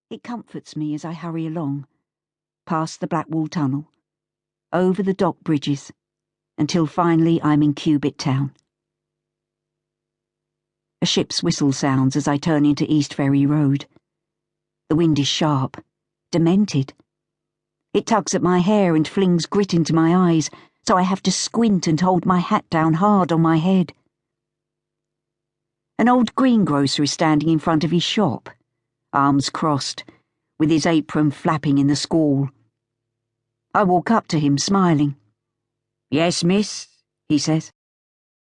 It comforts me as I hurry along, past the Blackwall Tunnel, over the dock bridges, until finally I'm in Cubitt Town. A ship's whistle sounds as I turn into East Ferry Road. The wind is sharp, demented. It tugs at my hair and flings grit into my eyes, so I have to squint and hold my hat down hard on my head. An old greengrocer is standing in front of his shop, arms crossed, with his apron flapping in the squall. I walk up to him, smiling. "Yes, miss," he says,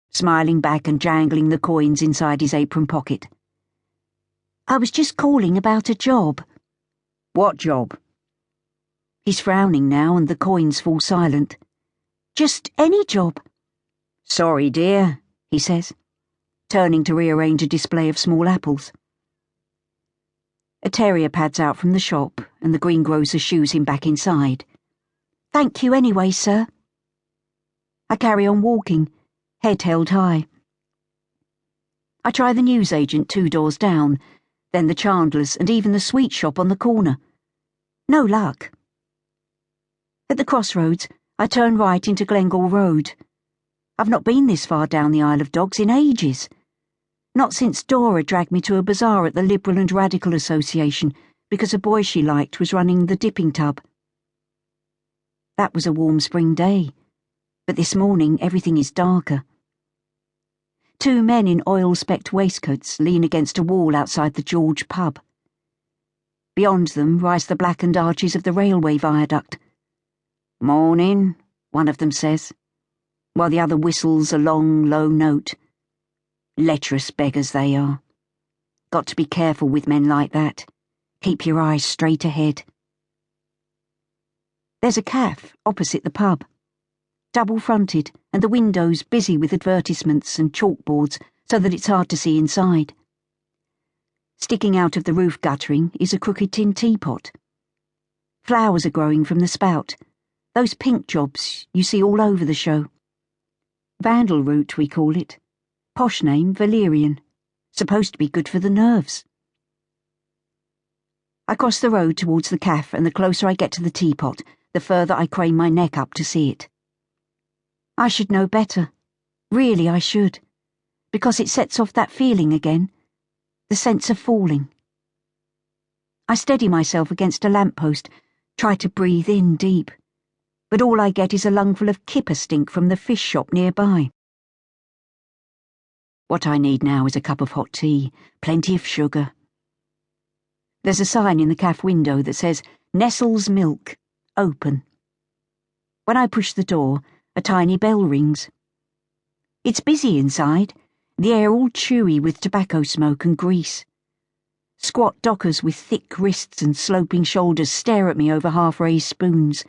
smiling back and jangling the coins inside his apron pocket. "I was just calling about a job." "What job?" He's frowning now and the coins fall silent. "Just any job." "Sorry, dear," he says, turning to rearrange a display of small apples. A terrier pads out from the shop and the greengrocer shoos him back inside. "Thank you anyway, sir." I carry on walking, head held high. I try the newsagent 2 doors down, then the chandler's and even the sweet shop on the corner. No luck. At the crossroads, I turn right into Glengall Road. I've not been this far down the Isle of Dogs in ages. Not since Dora dragged me to a bazaar at the Liberal and Radical Association because a boy she liked was running the dipping tub. That was a warm spring day, but this morning everything is darker. 2 men in oil-specked waistcoats lean against a wall outside the George pub. Beyond them rise the blackened arches of the railway viaduct. "Morning," one of them says, while the other whistles a long, low note. Lecherous beggars they are. Got to be careful with men like that. Keep your eyes straight ahead. There's a cafe opposite the pub, double-fronted, and the windows busy with advertisements and chalkboards so that it's hard to see inside. Sticking out of the roof guttering is a crooked tin teapot. Flowers are growing from the spout, those pink jobs you see all over the show. Vandal root, we call it. Posh name, valerian. Supposed to be good for the nerves. I cross the road towards the cafe, and the closer I get to the teapot, the further I crane my neck up to see it. I should know better. Really, I should. Because it sets off that feeling again. The sense of falling. I steady myself against a lamppost, try to breathe in deep. But all I get is a lungful of kipper stink from the fish shop nearby. What I need now is a cup of hot tea, plenty of sugar. There's a sign in the cafe window that says, "Nestle's Milk, open." When I push the door, a tiny bell rings. It's busy inside, the air all chewy with tobacco smoke and grease. Squat dockers with thick wrists and sloping shoulders stare at me over half-raised spoons.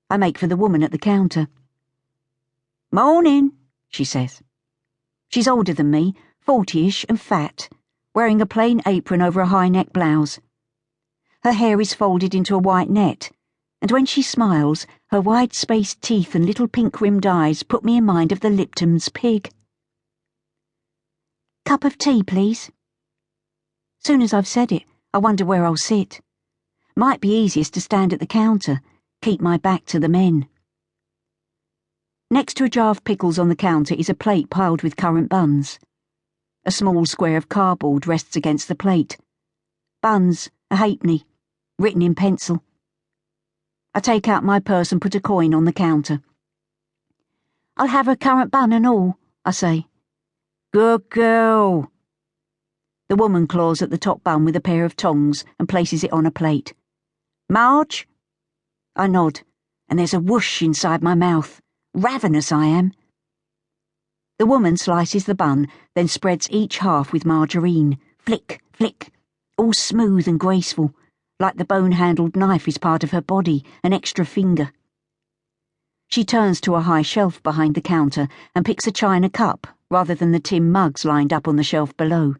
I make for the woman at the counter. "Morning," she says. She's older than me, 40-ish and fat, wearing a plain apron over a high-neck blouse. Her hair is folded into a white net, and when she smiles, her wide-spaced teeth and little pink-rimmed eyes put me in mind of the Lipton's pig. "Cup of tea, please." Soon as I've said it, I wonder where I'll sit. Might be easiest to stand at the counter, keep my back to the men. Next to a jar of pickles on the counter is a plate piled with currant buns. A small square of cardboard rests against the plate. Buns, a halfpenny, written in pencil. I take out my purse and put a coin on the counter. "I'll have a currant bun and all," I say. "Good girl." The woman claws at the top bun with a pair of tongs and places it on a plate. "Marge?" I nod, and there's a whoosh inside my mouth. Ravenous I am. The woman slices the bun, then spreads each half with margarine. Flick, flick, all smooth and graceful, like the bone-handled knife is part of her body, an extra finger. She turns to a high shelf behind the counter and picks a china cup rather than the tin mugs lined up on the shelf below.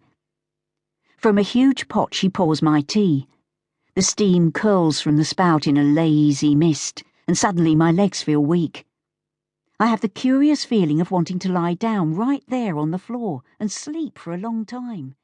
From a huge pot she pours my tea. The steam curls from the spout in a lazy mist, and suddenly my legs feel weak. I have the curious feeling of wanting to lie down right there on the floor and sleep for a long time.